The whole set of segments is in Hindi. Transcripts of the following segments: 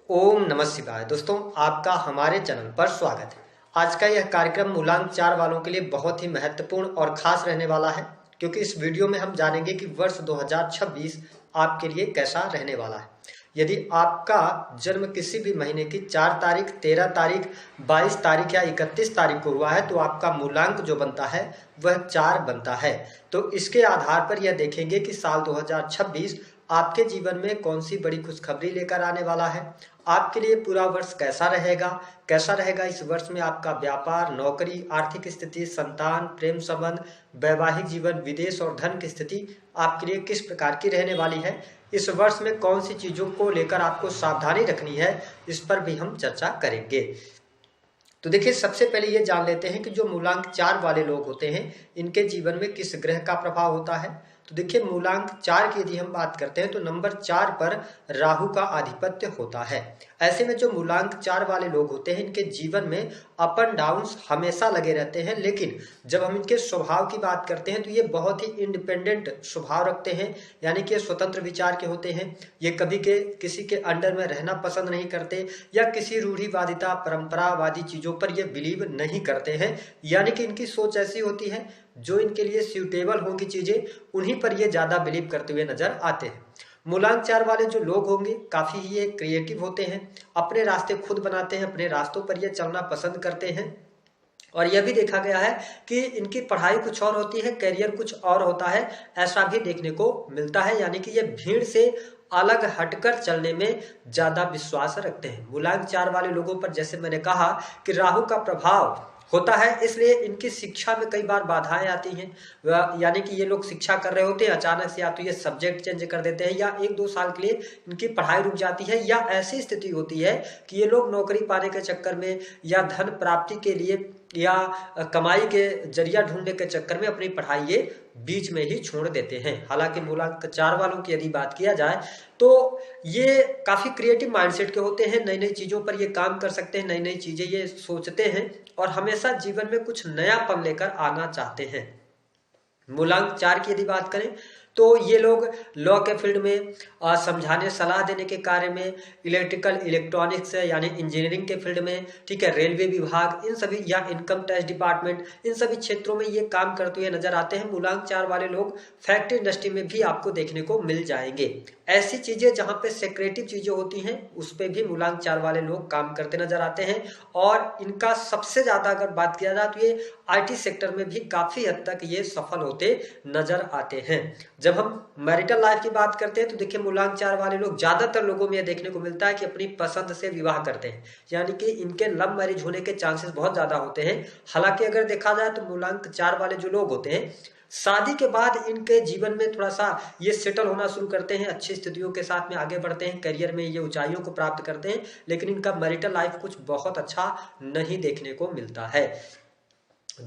ओम नमः शिवाय। दोस्तों, आपका हमारे चैनल पर स्वागत है। आज का यह कार्यक्रम मूलांक 4 वालों के लिए बहुत ही महत्वपूर्ण और खास रहने वाला है, क्योंकि इस वीडियो में हम जानेंगे कि वर्ष 2026 आपके लिए कैसा रहने वाला है। यदि आपका जन्म किसी भी महीने की 4 तारीख, 13 तारीख, 22 तारीख या 31 तारीख को हुआ है तो आपका मूलांक जो बनता है वह 4 बनता है। तो इसके आधार पर यह देखेंगे कि साल 2026 आपके जीवन में कौन सी बड़ी खुशखबरी लेकर आने वाला है। आपके लिए पूरा वर्ष कैसा रहेगा इस वर्ष में आपका व्यापार, नौकरी, आर्थिक स्थिति, संतान, प्रेम संबंध, वैवाहिक जीवन, विदेश और धन की स्थिति आपके लिए किस प्रकार की रहने वाली है। इस वर्ष में कौन सी चीजों को लेकर आपको सावधानी रखनी है, इस पर भी हम चर्चा करेंगे। तो देखिए, सबसे पहले ये जान लेते हैं कि जो मूलांक 4 वाले लोग होते हैं इनके जीवन में किस ग्रह का प्रभाव होता है। तो देखिए, मूलांक 4 की यदि हम बात करते हैं तो नंबर 4 पर राहु का आधिपत्य होता है। ऐसे में जो मूलांक 4 वाले लोग होते हैं इनके जीवन में अप एंड डाउन्स हमेशा लगे रहते हैं, लेकिन जब हम इनके स्वभाव की बात करते हैं तो ये बहुत ही इंडिपेंडेंट स्वभाव रखते हैं, यानी कि स्वतंत्र विचार के होते हैं। ये कभी के किसी के अंडर में रहना पसंद नहीं करते या किसी रूढ़िवादिता, परंपरावादी चीजों पर ये बिलीव नहीं करते हैं, यानी कि इनकी सोच ऐसी होती है जो इनके लिए सूटेबल होगी चीजें उन्हीं पर ये ज्यादा बिलीव करते हुए नजर आते हैं। मूलांक 4 वाले जो लोग होंगे काफी ही ये क्रिएटिव होते हैं, अपने रास्ते खुद बनाते हैं, अपने रास्तों पर ये चलना पसंद करते हैं। और यह भी देखा गया है कि इनकी पढ़ाई कुछ और होती है, करियर कुछ और होता है, ऐसा भी देखने को मिलता है। यानी कि ये भीड़ से अलग हटकर चलने में ज्यादा विश्वास रखते हैं। मूलांक 4 वाले लोगों पर जैसे मैंने कहा कि राहु का प्रभाव होता है, इसलिए इनकी शिक्षा में कई बार बाधाएं आती हैं। यानी कि ये लोग शिक्षा कर रहे होते हैं, अचानक से या तो ये सब्जेक्ट चेंज कर देते हैं या 1-2 साल के लिए इनकी पढ़ाई रुक जाती है, या ऐसी स्थिति होती है कि ये लोग नौकरी पाने के चक्कर में या धन प्राप्ति के लिए या कमाई के जरिया ढूंढने के चक्कर में अपनी पढ़ाई ये बीच में ही छोड़ देते हैं। हालांकि मूलांक 4 वालों की यदि बात किया जाए तो ये काफी क्रिएटिव माइंडसेट के होते हैं, नई नई चीजों पर ये काम कर सकते हैं, नई नई चीजें ये सोचते हैं और हमेशा जीवन में कुछ नयापन लेकर आना चाहते हैं। मूलांक 4 की यदि बात करें तो ये लोग लॉ के फील्ड में, समझाने सलाह देने के कार्य में, इलेक्ट्रिकल इलेक्ट्रॉनिक्स यानी इंजीनियरिंग के फील्ड में, ठीक है, रेलवे विभाग, इन सभी या इनकम टैक्स डिपार्टमेंट, इन सभी क्षेत्रों में ये काम करते हुए नजर आते हैं। मूलांक 4 वाले लोग फैक्ट्री इंडस्ट्री में भी आपको देखने को मिल जाएंगे। ऐसी चीजें जहां पे सेक्रेटिव चीजें होती हैं उस पे भी मूलांक 4 वाले लोग काम करते नजर आते हैं। और इनका सबसे ज्यादा अगर बात किया जाए तो ये आईटी सेक्टर में भी काफी हद तक ये सफल होते नजर आते हैं। जब हम मैरिटल लाइफ की बात करते हैं तो देखिए, मूलांक 4 वाले लोग ज्यादातर लोगों में यह देखने को मिलता है कि अपनी पसंद से विवाह करते हैं, यानी कि इनके लव मैरिज होने के चांसेस बहुत ज्यादा होते हैं। हालांकि अगर देखा जाए तो मूलांक 4 वाले जो लोग होते हैं शादी के बाद इनके जीवन में थोड़ा सा ये सेटल होना शुरू करते हैं, अच्छी स्थितियों के साथ में आगे बढ़ते हैं, करियर में ये ऊंचाइयों को प्राप्त करते हैं, लेकिन इनका मैरिटल लाइफ कुछ बहुत अच्छा नहीं देखने को मिलता है।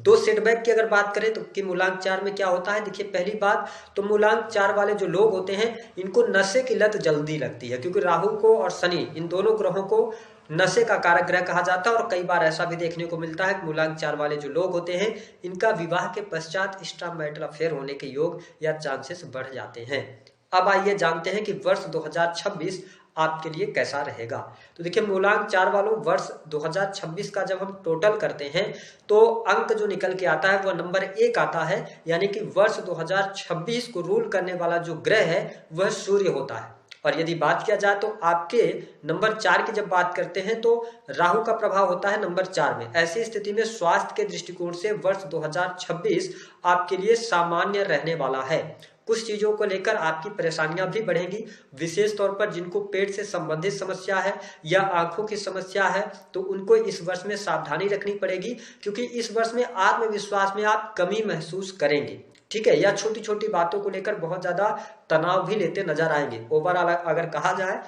2 सेटबैक की अगर बात करें तो कि मूलांक 4 में क्या होता है, देखिए, पहली बात तो मूलांक 4 वाले जो लोग होते हैं इनको नशे की लत जल्दी लगती है, क्योंकि राहु को और शनि, इन दोनों ग्रहों को नशे का कारक ग्रह कहा जाता है। और कई बार ऐसा भी देखने को मिलता है कि मूलांक 4 वाले जो लोग होते हैं इनका विवाह के पश्चात एक्स्ट्रा मैरिटल अफेयर होने के योग या चांसेस बढ़ जाते हैं। अब आइए जानते हैं कि वर्ष 2026 आपके लिए कैसा रहेगा। तो देखिए, मूलांक 4 वालों, वर्ष 2026 का जब हम टोटल करते हैं तो अंक जो निकल के आता है वह नंबर 1 आता है, यानी कि वर्ष 2026 को रूल करने वाला जो ग्रह है वह सूर्य होता है। और यदि बात किया जाए तो आपके नंबर 4 की जब बात करते हैं तो राहु का प्रभाव होता है नंबर 4 में। ऐसी स्थिति में स्वास्थ्य के दृष्टिकोण से वर्ष 2026 आपके लिए सामान्य रहने वाला है। कुछ चीजों को लेकर आपकी परेशानियां भी बढ़ेंगी, विशेष तौर पर जिनको पेट से संबंधित समस्या है या आंखों की समस्या है तो उनको इस वर्ष में सावधानी रखनी पड़ेगी, क्योंकि इस वर्ष में आत्मविश्वास में आप कमी महसूस करेंगे, ठीक है, या छोटी छोटी बातों को लेकर बहुत ज्यादा तनाव भी लेते नजर आएंगे। ओवरऑल अगर कहा जाए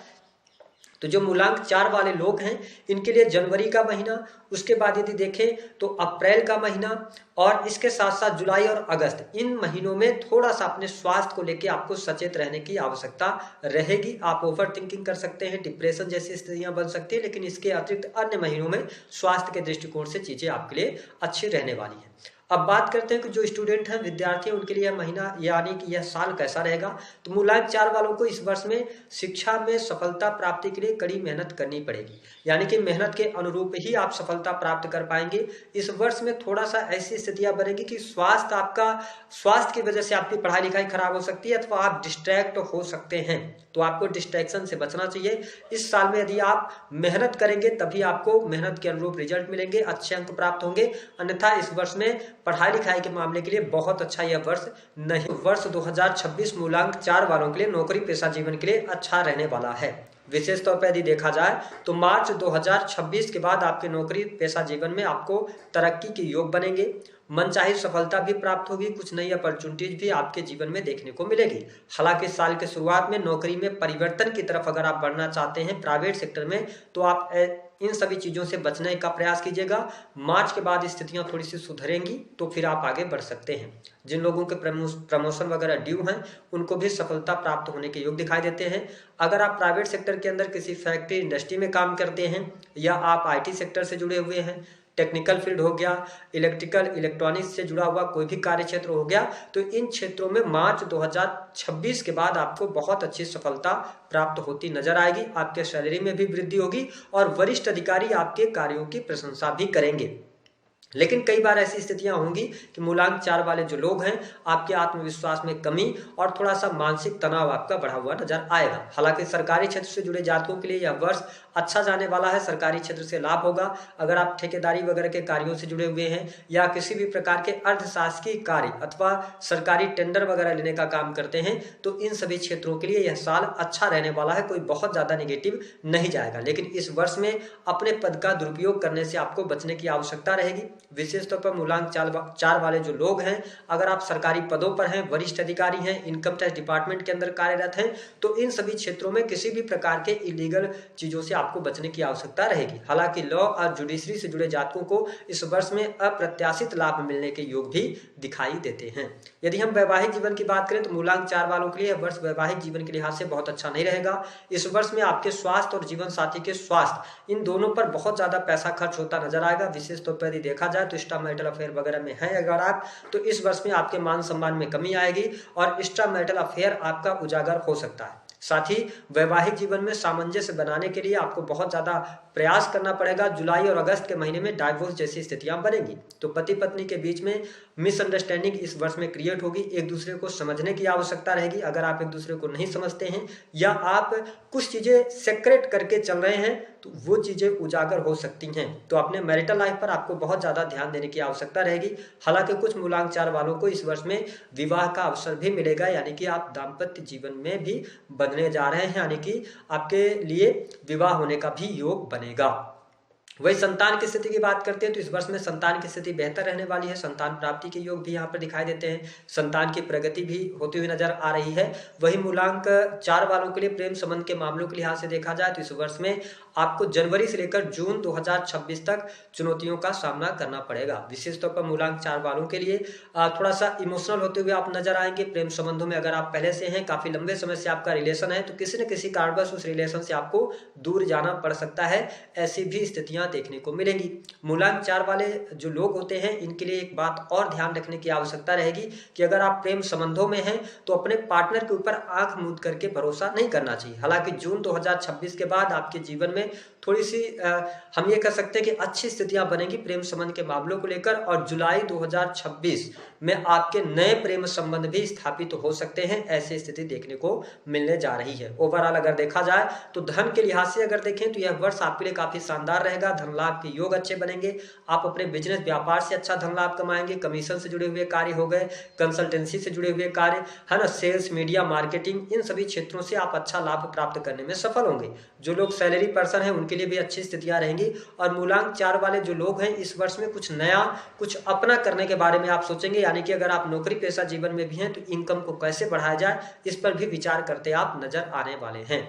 तो जो मूलांक 4 वाले लोग हैं इनके लिए जनवरी का महीना, उसके बाद यदि देखें तो अप्रैल का महीना और इसके साथ साथ जुलाई और अगस्त, इन महीनों में थोड़ा सा अपने स्वास्थ्य को लेकर आपको सचेत रहने की आवश्यकता रहेगी। आप ओवर थिंकिंग कर सकते हैं, डिप्रेशन जैसी स्थितियां बन सकती है, लेकिन इसके अतिरिक्त अन्य महीनों में स्वास्थ्य के दृष्टिकोण से चीजें आपके लिए अच्छी रहने वाली है। अब बात करते हैं कि जो स्टूडेंट हैं, विद्यार्थी हैं, उनके लिए यह महीना यानी कि यह साल कैसा रहेगा। तो मूलांक 4 वालों को इस वर्ष में शिक्षा में सफलता प्राप्ति के लिए कड़ी मेहनत करनी पड़ेगी, यानी कि मेहनत के अनुरूप ही आप सफलता प्राप्त कर पाएंगे। इस वर्ष में थोड़ा सा ऐसी स्थितियां बनेगी कि स्वास्थ्य की वजह से आपकी पढ़ाई लिखाई खराब हो सकती है, अथवा आप डिस्ट्रैक्ट हो सकते हैं। तो आपको डिस्ट्रैक्शन से बचना चाहिए। इस साल में यदि आप मेहनत करेंगे तभी आपको मेहनत के अनुरूप रिजल्ट मिलेंगे, अच्छे अंक प्राप्त होंगे। अन्यथा इस वर्ष में पढ़ाई लिखाई के मामले के लिए बहुत अच्छा यह वर्ष नहीं। वर्ष 2026 मूलांक 4 वालों के लिए नौकरी पेशा जीवन के लिए अच्छा रहने वाला है। विशेष तौर पर यदि देखा जाए तो मार्च 2026 के बाद आपके नौकरी पेशा जीवन में आपको तरक्की के योग बनेंगे, मनचाही सफलता भी प्राप्त होगी, कुछ नई अपॉर्चुनिटीज भी आपके जीवन में देखने को मिलेगी। हालांकि साल के शुरुआत में नौकरी में परिवर्तन की तरफ अगर आप बढ़ना चाहते हैं प्राइवेट सेक्टर में, तो आप इन सभी चीजों से बचने का प्रयास कीजिएगा। मार्च के बाद स्थितियां थोड़ी सी सुधरेंगी तो फिर आप आगे बढ़ सकते हैं। जिन लोगों के प्रमोशन वगैरह ड्यू हैं उनको भी सफलता प्राप्त होने के योग दिखाई देते हैं। अगर आप प्राइवेट सेक्टर के अंदर किसी फैक्ट्री इंडस्ट्री में काम करते हैं, या आप IT सेक्टर से जुड़े हुए हैं, टेक्निकल फील्ड हो गया, इलेक्ट्रॉनिक्स से जुड़ा हुआ कोई भी कार्य क्षेत्र हो गया, तो इन क्षेत्रों में मार्च 2026 के बाद आपको बहुत अच्छी सफलता प्राप्त होती नजर आएगी। आपके सैलरी में भी वृद्धि होगी और वरिष्ठ अधिकारी आपके कार्यों की प्रशंसा भी करेंगे। लेकिन कई बार ऐसी स्थितियां होंगी कि मूलांक 4 वाले जो लोग हैं, आपके आत्मविश्वास में कमी और थोड़ा सा मानसिक तनाव आपका बढ़ा हुआ नजर आएगा। हालांकि सरकारी क्षेत्र से जुड़े जातकों के लिए यह वर्ष अच्छा जाने वाला है, सरकारी क्षेत्र से लाभ होगा। अगर आप ठेकेदारी वगैरह के कार्यों से जुड़े हुए हैं या किसी भी प्रकार के अर्धशासकीय कार्य अथवा सरकारी टेंडर वगैरह लेने का काम करते हैं, तो इन सभी क्षेत्रों के लिए यह साल अच्छा रहने वाला है, कोई बहुत ज्यादा नेगेटिव नहीं जाएगा। लेकिन इस वर्ष में अपने पद का दुरुपयोग करने से आपको बचने की आवश्यकता रहेगी। विशेष तौर पर मूलांक 4 वाले जो लोग हैं, अगर आप सरकारी पदों पर हैं, वरिष्ठ अधिकारी हैं, इनकम टैक्स डिपार्टमेंट के अंदर कार्यरत हैं, तो इन सभी क्षेत्रों में किसी भी प्रकार के इलीगल चीजों से आपको बचने की आवश्यकता रहेगी। हालांकि लॉ और जुडिशरी से जुड़े जातकों को इस वर्ष में अप्रत्याशित लाभ मिलने के योग भी दिखाई देते हैं। यदि हम वैवाहिक जीवन की बात करें तो मूलांक 4 वालों के लिए वर्ष वैवाहिक जीवन के लिहाज से बहुत अच्छा नहीं रहेगा। इस वर्ष में आपके स्वास्थ्य और जीवन साथी के स्वास्थ्य, इन दोनों पर बहुत ज्यादा पैसा खर्च होता नजर आएगा। विशेष तौर पर यदि देखा जाए तो एक्स्ट्रा मैरिटल अफेयर वगैरह में है अगर आप, तो इस वर्ष में आपके मान सम्मान में कमी आएगी और एक्स्ट्रा मैरिटल अफेयर आपका उजागर हो सकता है। साथ ही वैवाहिक जीवन में सामंजस्य बनाने के लिए आपको बहुत ज्यादा प्रयास करना पड़ेगा। जुलाई और अगस्त के महीने में डाइवोर्स जैसी स्थितियां बनेगी, तो पति पत्नी के बीच में मिसअंडरस्टैंडिंग इस वर्ष में क्रिएट होगी। एक दूसरे को समझने की आवश्यकता रहेगी। अगर आप एक दूसरे को नहीं समझते हैं या आप कुछ चीजें सेक्रेट करके चल रहे हैं, तो वो चीजें उजागर हो सकती हैं। तो अपने मैरिटल लाइफ पर आपको बहुत ज्यादा ध्यान देने की आवश्यकता रहेगी। हालांकि कुछ मूलांक 4 वालों को इस वर्ष में विवाह का अवसर भी मिलेगा, यानी कि आप दाम्पत्य जीवन में भी बदलने जा रहे हैं, यानी कि आपके लिए विवाह होने का भी योग बनेगा। वही संतान की स्थिति की बात करते हैं तो इस वर्ष में संतान की स्थिति बेहतर रहने वाली है। संतान प्राप्ति के योग भी यहाँ पर दिखाई देते हैं। संतान की प्रगति भी होती हुई नजर आ रही है। वही मूलांक 4 वालों के लिए प्रेम संबंध के मामलों के लिहाज से देखा जाए तो इस वर्ष में आपको जनवरी से लेकर जून 2026 तक चुनौतियों का सामना करना पड़ेगा। विशेष तौर पर मूलांक 4 वालों के लिए थोड़ा सा इमोशनल होते हुए आप नजर आएंगे। प्रेम संबंधों में अगर आप पहले से हैं, काफी लंबे समय से आपका रिलेशन है, तो किसी न किसी कारणवश उस रिलेशन से आपको दूर जाना पड़ सकता है। ऐसी भी स्थितियां देखने को मिलेंगी। मूलांक 4 वाले जो लोग होते हैं, इनके लिए एक बात और ध्यान रखने की आवश्यकता रहेगी कि अगर आप प्रेम संबंधों में हैं तो अपने पार्टनर के ऊपर आंख मूंद करके भरोसा नहीं करना चाहिए। हालांकि जून 2026 के बाद आपके जीवन में थोड़ी सी हम ये कह सकते हैं कि अच्छी स्थितियां बनेगी प्रेम संबंध के मामलों को लेकर, और जुलाई 2026 में आपके नए प्रेम संबंध भी स्थापित हो सकते हैं। ऐसी स्थिति देखने को मिलने जा रही है। ओवरऑल अगर देखा जाए तो धन के लिहाज से अगर देखें तो यह वर्ष आपके लिए काफी शानदार रहेगा। धन लाभ के योग अच्छे बनेंगे। आप अपने बिजनेस व्यापार से अच्छा धन लाभ कमाएंगे। कमीशन से जुड़े हुए कार्य हो गए, कंसल्टेंसी से जुड़े हुए कार्य है ना, सेल्स, मीडिया, मार्केटिंग, इन सभी क्षेत्रों से आप अच्छा लाभ प्राप्त करने में सफल होंगे। जो लोग सैलरी पर्सन हैं उनके लिए भी अच्छी स्थितियां रहेंगी। और मूलांक 4 वाले जो लोग हैं, इस वर्ष में कुछ नया, कुछ अपना करने के बारे में आप सोचेंगे, यानी कि अगर आप नौकरी पेशा जीवन में भी हैं तो इनकम को कैसे बढ़ाया जाए, इस पर भी विचार करते आप नजर आने वाले हैं।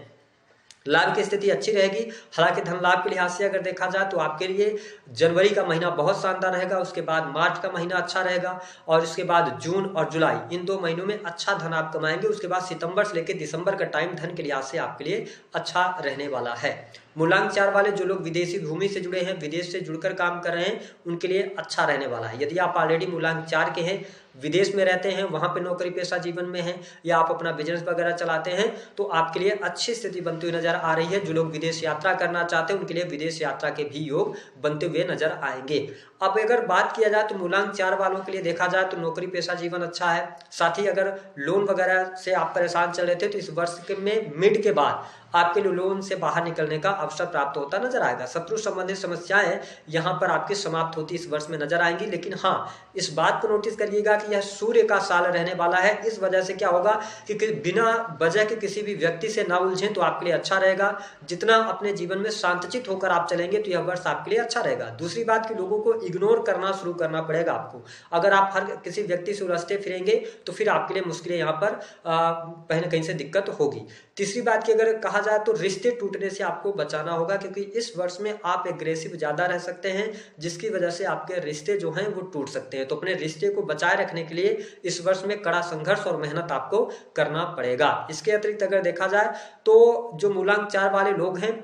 लाभ की स्थिति अच्छी रहेगी। हालांकि धन लाभ के लिहाज से अगर देखा जाए तो आपके लिए जनवरी का महीना बहुत शानदार रहेगा। उसके बाद मार्च का महीना अच्छा रहेगा और उसके बाद जून और जुलाई, इन 2 महीनों में अच्छा धन आप कमाएंगे। उसके बाद सितंबर से लेकर दिसंबर का टाइम धन के लिहाज से आपके लिए अच्छा रहने वाला है। मूलांक 4 वाले जो लोग विदेशी भूमि से जुड़े हैं, विदेश से जुड़कर काम कर रहे हैं, उनके लिए अच्छा रहने वाला है। यदि आप ऑलरेडी मूलांक 4 के हैं, विदेश में रहते हैं, वहां पे नौकरी पेशा जीवन में हैं, या आप अपना बिजनेस वगैरह चलाते हैं, तो आपके लिए अच्छी स्थिति बनती हुई नजर आ रही है। जो लोग विदेश यात्रा करना चाहते हैं, उनके लिए विदेश यात्रा के भी योग बनते हुए नजर आएंगे। अब अगर बात किया जाए तो मूलांक 4 वालों के लिए देखा जाए तो नौकरी पेशा जीवन अच्छा है। साथ ही अगर लोन वगैरह से आप परेशान चल रहे थे, तो इस वर्ष में मिड के बाद आपके लिए लोन से बाहर निकलने का अवसर प्राप्त होता नजर आएगा। शत्रु संबंधित समस्याएं यहां पर आपकी समाप्त होती इस वर्ष में नजर आएंगी। लेकिन हाँ, इस बात को नोटिस करिएगा कि यह सूर्य का साल रहने वाला है। इस वजह से क्या होगा कि बिना वजह के किसी भी व्यक्ति से ना उलझें तो आपके लिए अच्छा रहेगा। जितना अपने जीवन में शांतचित होकर आप चलेंगे तो यह वर्ष आपके लिए अच्छा रहेगा। दूसरी बात कि लोगों को इग्नोर करना शुरू करना पड़ेगा आपको। अगर आप हर किसी व्यक्ति से उलझते फिरेंगे तो फिर आपके लिए मुश्किलें यहाँ पर कहीं ना कहीं से दिक्कत होगी। तीसरी बात की अगर कहा जाए तो रिश्ते टूटने से आपको बचाना होगा, क्योंकि इस वर्ष में आप एग्रेसिव ज्यादा रह सकते हैं, जिसकी वजह से आपके रिश्ते जो हैं वो टूट सकते हैं। तो अपने रिश्ते को बचाए रखने के लिए इस वर्ष में कड़ा संघर्ष और मेहनत आपको करना पड़ेगा। इसके अतिरिक्त अगर देखा जाए तो जो मूलांक 4 वाले लोग हैं,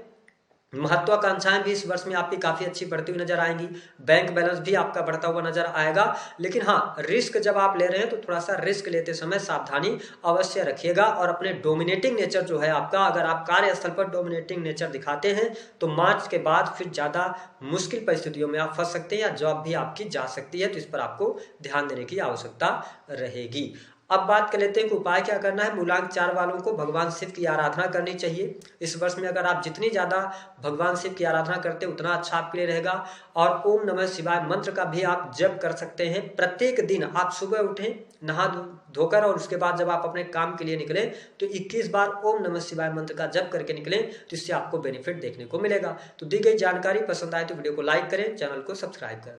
महत्वाकांक्षाएं भी इस वर्ष में आपकी काफी अच्छी बढ़ती हुई नजर आएंगी। बैंक बैलेंस भी आपका बढ़ता हुआ नजर आएगा। लेकिन हाँ, रिस्क जब आप ले रहे हैं तो थोड़ा सा रिस्क लेते समय सावधानी अवश्य रखिएगा। और अपने डोमिनेटिंग नेचर जो है आपका, अगर आप कार्यस्थल पर डोमिनेटिंग नेचर दिखाते हैं तो मार्च के बाद फिर ज्यादा मुश्किल परिस्थितियों में आप फंस सकते हैं, या जॉब भी आपकी जा सकती है। तो इस पर आपको ध्यान देने की आवश्यकता रहेगी। अब बात कर लेते हैं कि उपाय क्या करना है। मूलांक 4 वालों को भगवान शिव की आराधना करनी चाहिए। इस वर्ष में अगर आप जितनी ज्यादा भगवान शिव की आराधना करते हैं उतना अच्छा आपके लिए रहेगा। और ओम नमः शिवाय मंत्र का भी आप जप कर सकते हैं। प्रत्येक दिन आप सुबह उठें, नहा धोकर, और उसके बाद जब आप अपने काम के लिए निकलें तो 21 बार ओम नमः शिवाय मंत्र का जप करके निकलें, तो इससे आपको बेनिफिट देखने को मिलेगा। तो दी गई जानकारी पसंद आए तो वीडियो को लाइक करें, चैनल को सब्सक्राइब करें।